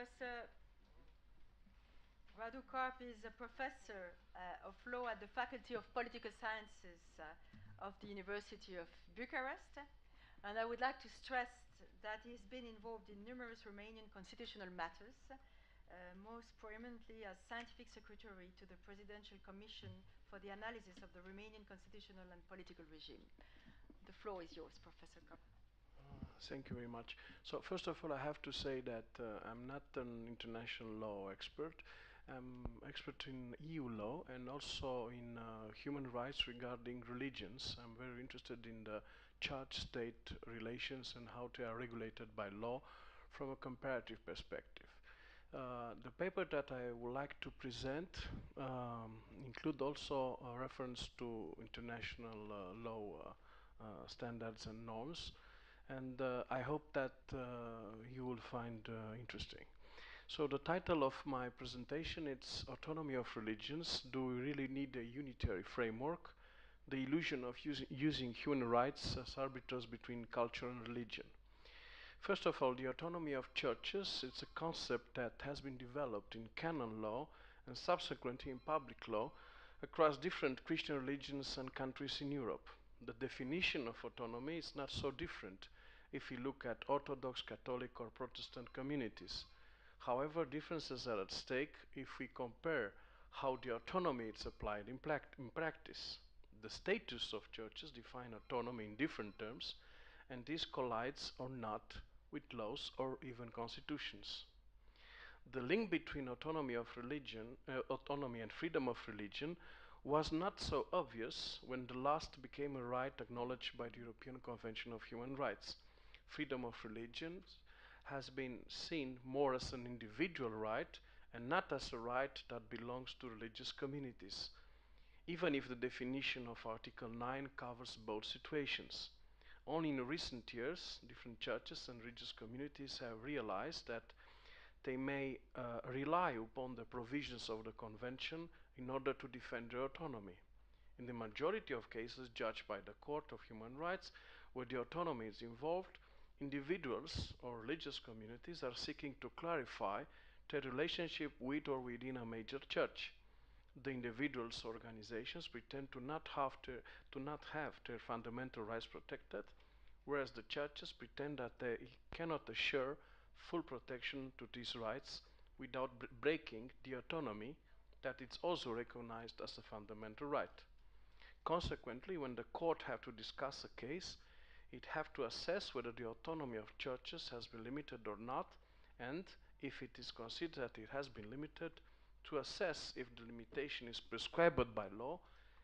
Professor Radu Carp is a professor of law at the Faculty of Political Sciences of the University of Bucharest. And I would like to stress that he's been involved in numerous Romanian constitutional matters, most prominently as Scientific Secretary to the Presidential Commission for the Analysis of the Romanian Constitutional and Political Regime. The floor is yours, Professor Carp. Thank you very much. So first of all, I have to say that I'm not an international law expert. I'm expert in EU law and also in human rights regarding religions. I'm very interested in the church-state relations and how they are regulated by law from a comparative perspective. The paper that I would like to present include also a reference to international law standards and norms, and I hope that you will find interesting. So the title of my presentation is Autonomy of Religions. Do we really need a unitary framework? The illusion of using human rights as arbiters between culture and religion. First of all, the autonomy of churches, it's a concept that has been developed in canon law and subsequently in public law across different Christian religions and countries in Europe. The definition of autonomy is not so different if you look at Orthodox, Catholic or Protestant communities. However, differences are at stake if we compare how the autonomy is applied in practice. The status of churches define autonomy in different terms, and this collides or not with laws or even constitutions. The link between autonomy and freedom of religion was not so obvious when the last became a right acknowledged by the European Convention of Human Rights. Freedom of religion has been seen more as an individual right and not as a right that belongs to religious communities, even if the definition of Article 9 covers both situations. Only in recent years, different churches and religious communities have realized that they may rely upon the provisions of the Convention in order to defend their autonomy. In the majority of cases judged by the Court of Human Rights, where the autonomy is involved, individuals or religious communities are seeking to clarify their relationship with or within a major church. The individuals' organizations pretend to not have their fundamental rights protected, whereas the churches pretend that they cannot assure full protection to these rights without breaking the autonomy that is also recognized as a fundamental right. Consequently, when the court have to discuss a case, it have to assess whether the autonomy of churches has been limited or not, and if it is considered that it has been limited, to assess if the limitation is prescribed by law,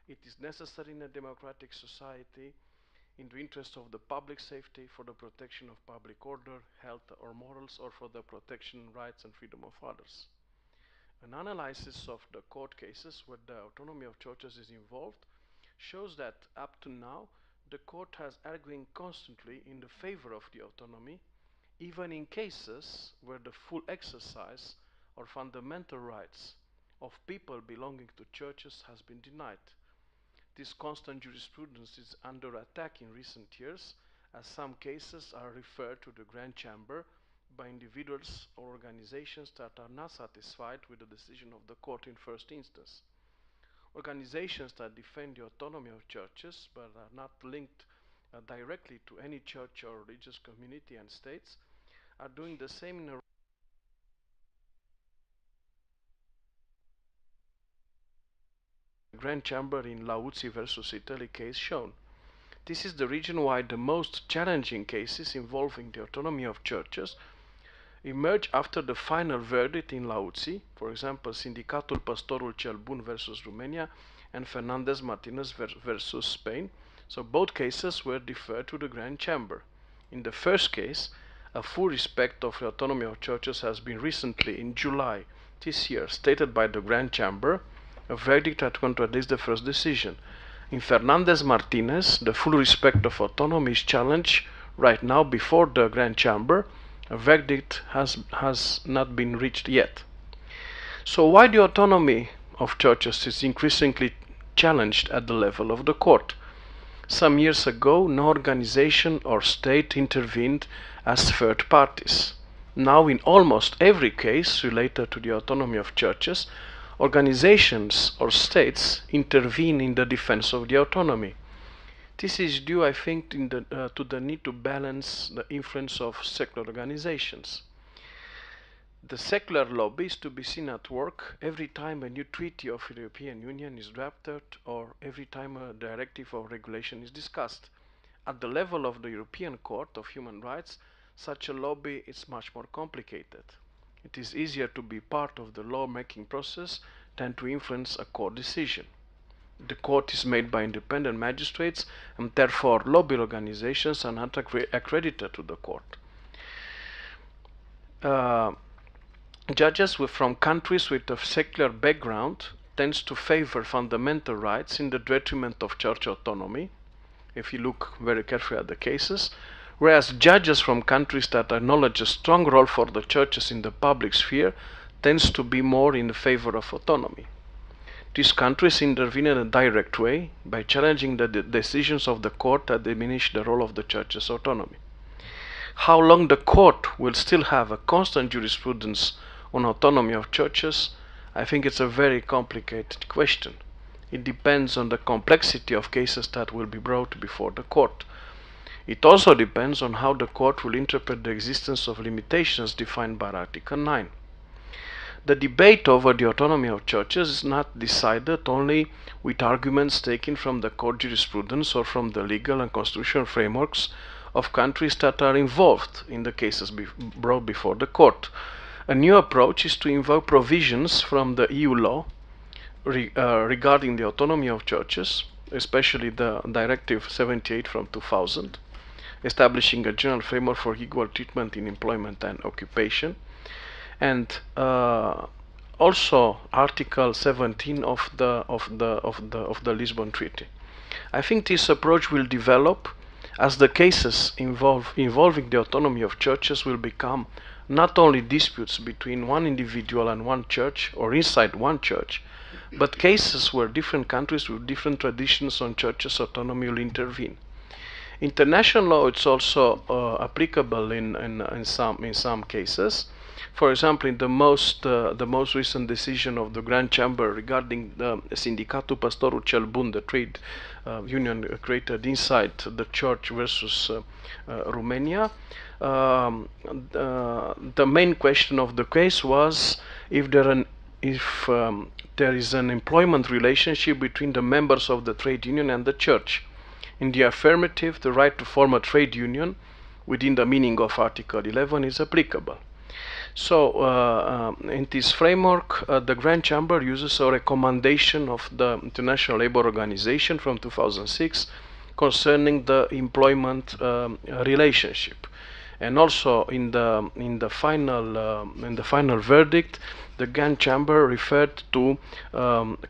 it is necessary in a democratic society in the interest of the public safety, for the protection of public order, health or morals, or for the protection rights and freedom of others. An analysis of the court cases where the autonomy of churches is involved shows that up to now the court has arguing constantly in the favor of the autonomy, even in cases where the full exercise or fundamental rights of people belonging to churches has been denied. This constant jurisprudence is under attack in recent years, as some cases are referred to the Grand Chamber by individuals or organizations that are not satisfied with the decision of the court in first instance. Organizations that defend the autonomy of churches but are not linked directly to any church or religious community and states are doing the same in a Grand Chamber in Lauzi versus Italy case shown. This is the reason why the most challenging cases involving the autonomy of churches emerge after the final verdict in Lauzi, for example, Sindicatul Pastorul Cel Bun versus Romania and Fernandez Martinez versus Spain. So both cases were deferred to the Grand Chamber. In the first case, a full respect of the autonomy of churches has been recently, in July this year, stated by the Grand Chamber, a verdict that contradicts the first decision. In Fernandez Martinez, the full respect of autonomy is challenged right now before the Grand Chamber. A verdict has not been reached yet. So why the autonomy of churches is increasingly challenged at the level of the court? Some years ago, no organization or state intervened as third parties. Now, in almost every case related to the autonomy of churches, organizations or states intervene in the defense of the autonomy. This is due, I think, to the need to balance the influence of secular organizations. The secular lobby is to be seen at work every time a new treaty of the European Union is drafted or every time a directive or regulation is discussed. At the level of the European Court of Human Rights, such a lobby is much more complicated. It is easier to be part of the lawmaking process than to influence a court decision. The court is made by independent magistrates, and therefore lobby organizations are not accredited to the court. Judges from countries with a secular background tends to favor fundamental rights in the detriment of church autonomy, if you look very carefully at the cases, whereas judges from countries that acknowledge a strong role for the churches in the public sphere tends to be more in favor of autonomy. These countries intervene in a direct way by challenging the decisions of the court that diminish the role of the church's autonomy. How long the court will still have a constant jurisprudence on autonomy of churches, I think it's a very complicated question. It depends on the complexity of cases that will be brought before the court. It also depends on how the court will interpret the existence of limitations defined by Article 9. The debate over the autonomy of churches is not decided only with arguments taken from the court jurisprudence or from the legal and constitutional frameworks of countries that are involved in the cases brought before the court. A new approach is to invoke provisions from the EU law regarding the autonomy of churches, especially the Directive 78 from 2000, establishing a general framework for equal treatment in employment and occupation, and also Article 17 of the Lisbon Treaty. I think this approach will develop as the cases involving the autonomy of churches will become not only disputes between one individual and one church or inside one church, but cases where different countries with different traditions on churches' autonomy will intervene. International law is also applicable in some cases. For example, in the most recent decision of the Grand Chamber regarding the Sindicatul Pastorul cel Bun, the trade union created inside the church versus Romania, the main question of the case was if there is an employment relationship between the members of the trade union and the church. In the affirmative, the right to form a trade union within the meaning of Article 11 is applicable. So, in this framework, the Grand Chamber uses a recommendation of the International Labour Organization from 2006 concerning the employment relationship. And also in the final verdict, the Grand Chamber referred to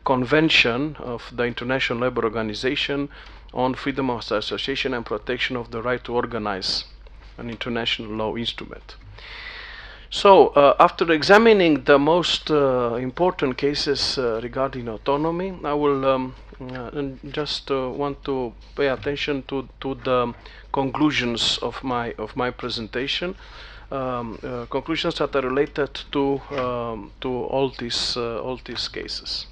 Convention of the International Labour Organization on freedom of association and protection of the right to organize, an international law instrument. So, after examining the most important cases regarding autonomy, I will just want to pay attention to the conclusions of my presentation. Conclusions that are related to all these cases.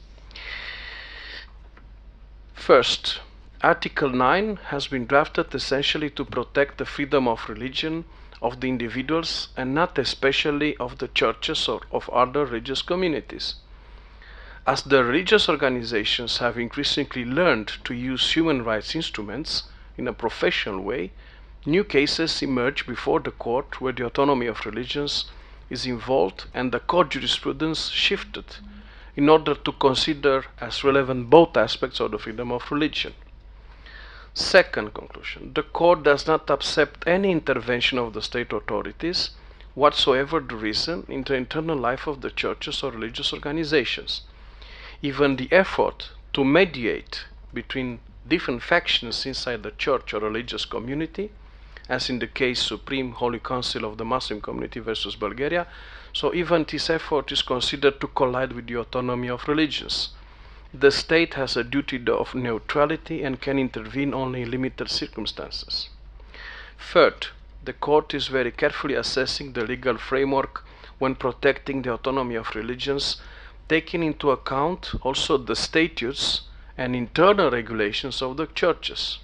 First, Article 9 has been drafted essentially to protect the freedom of religion of the individuals and not especially of the churches or of other religious communities. As the religious organizations have increasingly learned to use human rights instruments in a professional way, new cases emerge before the court where the autonomy of religions is involved and the court jurisprudence shifted in order to consider as relevant both aspects of the freedom of religion. Second conclusion, the court does not accept any intervention of the state authorities, whatsoever the reason, in the internal life of the churches or religious organizations. Even the effort to mediate between different factions inside the church or religious community, as in the case Supreme Holy Council of the Muslim Community versus Bulgaria, so even this effort is considered to collide with the autonomy of religions. The state has a duty of neutrality and can intervene only in limited circumstances. Third, the court is very carefully assessing the legal framework when protecting the autonomy of religions, taking into account also the statutes and internal regulations of the churches.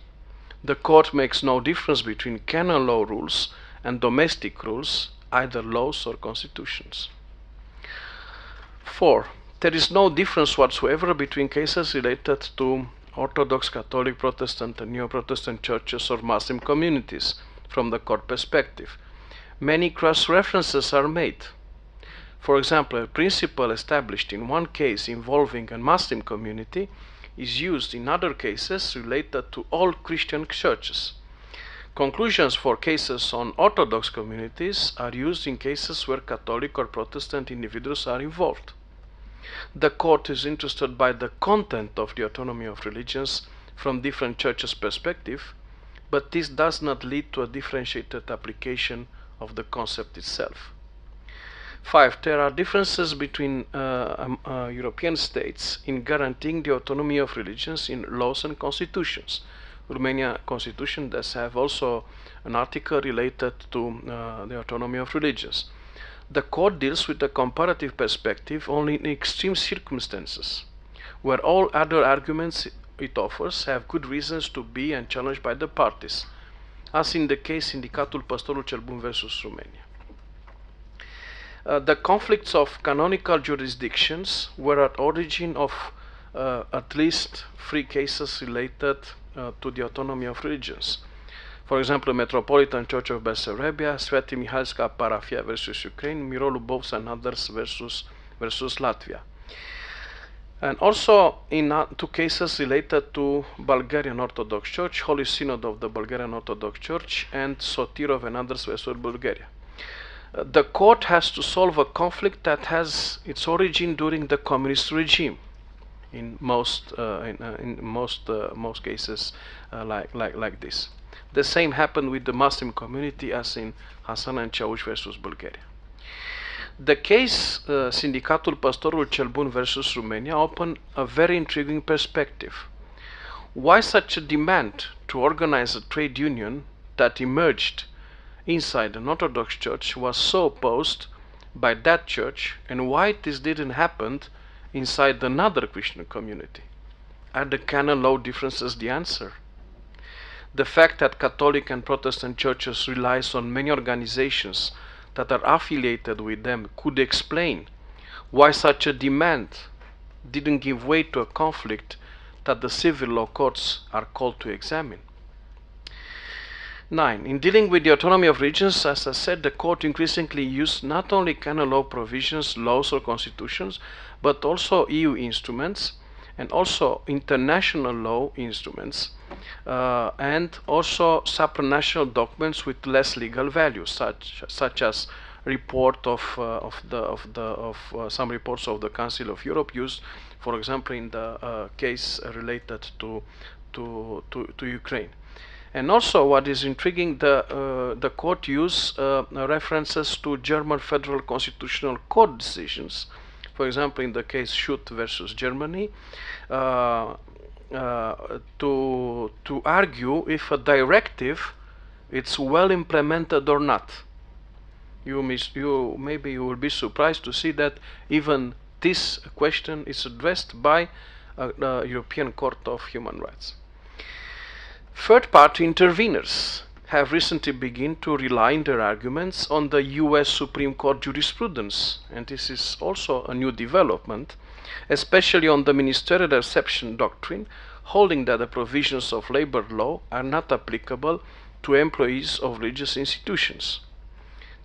The court makes no difference between canon law rules and domestic rules, either laws or constitutions. 4. There is no difference whatsoever between cases related to Orthodox, Catholic, Protestant and Neo-Protestant churches or Muslim communities from the court perspective. Many cross-references are made. For example, a principle established in one case involving a Muslim community is used in other cases related to all Christian churches. Conclusions for cases on Orthodox communities are used in cases where Catholic or Protestant individuals are involved. The court is interested by the content of the autonomy of religions from different churches' perspective, but this does not lead to a differentiated application of the concept itself. 5. There are differences between European states in guaranteeing the autonomy of religions in laws and constitutions. Romania constitution does have also an article related to the autonomy of religions. The court deals with a comparative perspective only in extreme circumstances, where all other arguments it offers have good reasons to be unchallenged by the parties, as in the case Sindicatul Păstorul cel Bun versus Romania. The conflicts of canonical jurisdictions were at origin of at least 3 cases related to the autonomy of religions. For example, Metropolitan Church of Bessarabia, Sveti Mihailska Parafia versus Ukraine, Mirolul Bovsa and others versus Latvia. And also in 2 cases related to Bulgarian Orthodox Church, Holy Synod of the Bulgarian Orthodox Church, and Sotirov and others versus Bulgaria. The court has to solve a conflict that has its origin during the communist regime. In most cases, like this. The same happened with the Muslim community as in Hasan and Ceauș versus Bulgaria. The case Sindicatul Păstorul cel Bun versus Romania opened a very intriguing perspective. Why such a demand to organize a trade union that emerged inside an Orthodox church was so opposed by that church, and why this didn't happen inside another Christian community? Are the canon law differences the answer? The fact that Catholic and Protestant churches relies on many organizations that are affiliated with them could explain why such a demand didn't give way to a conflict that the civil law courts are called to examine. 9. In dealing with the autonomy of religions, as I said, the court increasingly used not only canon law provisions, laws or constitutions, but also EU instruments and also international law instruments, and also supranational documents with less legal value, such as report of some reports of the Council of Europe used, for example, in the case related to Ukraine. And also, what is intriguing, the court used references to German Federal Constitutional Court decisions. For example, in the case Schutt versus Germany, to argue if a directive it's well implemented or not. Maybe you will be surprised to see that even this question is addressed by the European Court of Human Rights. Third-party interveners have recently begun to rely in their arguments on the US Supreme Court jurisprudence, and this is also a new development, especially on the ministerial exception doctrine, holding that the provisions of labor law are not applicable to employees of religious institutions.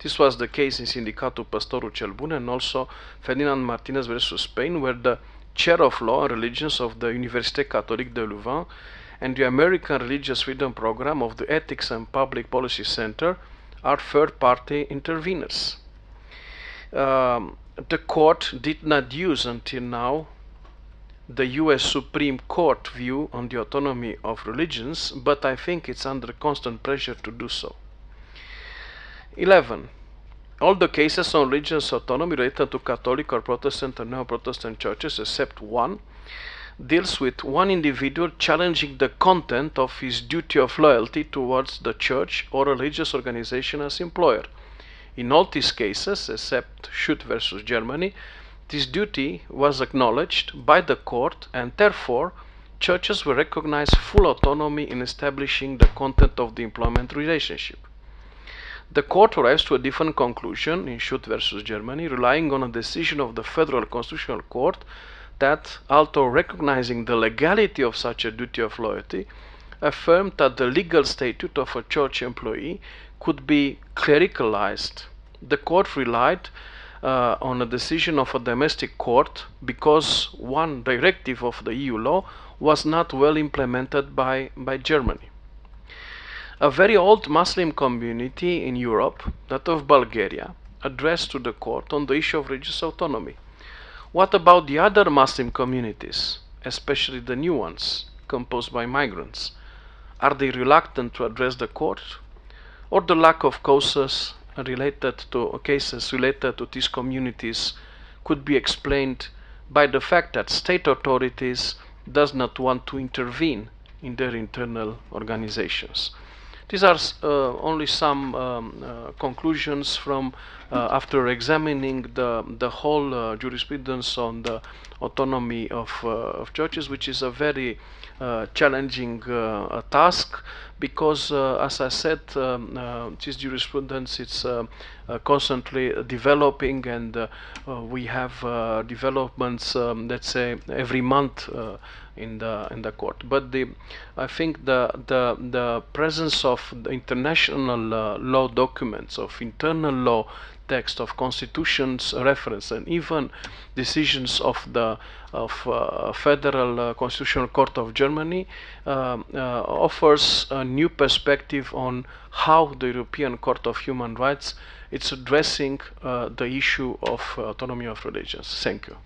This was the case in Sindicatul Păstorul cel Bun and also Ferdinand Martinez versus Spain, where the chair of law and religions of the Université Catholique de Louvain and the American Religious Freedom Program of the Ethics and Public Policy Center are third-party interveners. The court did not use until now the US Supreme Court view on the autonomy of religions, but I think it's under constant pressure to do so. 11. All the cases on religious autonomy related to Catholic or Protestant or Neo-Protestant churches, except one, deals with one individual challenging the content of his duty of loyalty towards the church or religious organization as employer. In all these cases, except Schütt versus Germany, this duty was acknowledged by the court, and therefore churches were recognized full autonomy in establishing the content of the employment relationship. The court arrives to a different conclusion in Schütt versus Germany, relying on a decision of the Federal Constitutional Court that, although recognizing the legality of such a duty of loyalty, affirmed that the legal status of a church employee could be clericalized. The court relied on a decision of a domestic court because one directive of the EU law was not well implemented by Germany. A very old Muslim community in Europe, that of Bulgaria, addressed to the court on the issue of religious autonomy. What about the other Muslim communities, especially the new ones, composed by migrants? Are they reluctant to address the court? Or the lack of cases related to these communities could be explained by the fact that state authorities does not want to intervene in their internal organizations. These are only some conclusions from after examining the whole jurisprudence on the autonomy of churches, which is a very challenging task, because as I said, this jurisprudence is constantly developing, and we have developments, let's say, every month in the court. But I think the presence of the international law documents, of internal law text, of constitutions reference, and even decisions of the Federal Constitutional Court of Germany offers a new perspective on how the European Court of Human Rights is addressing the issue of autonomy of religions. Thank you.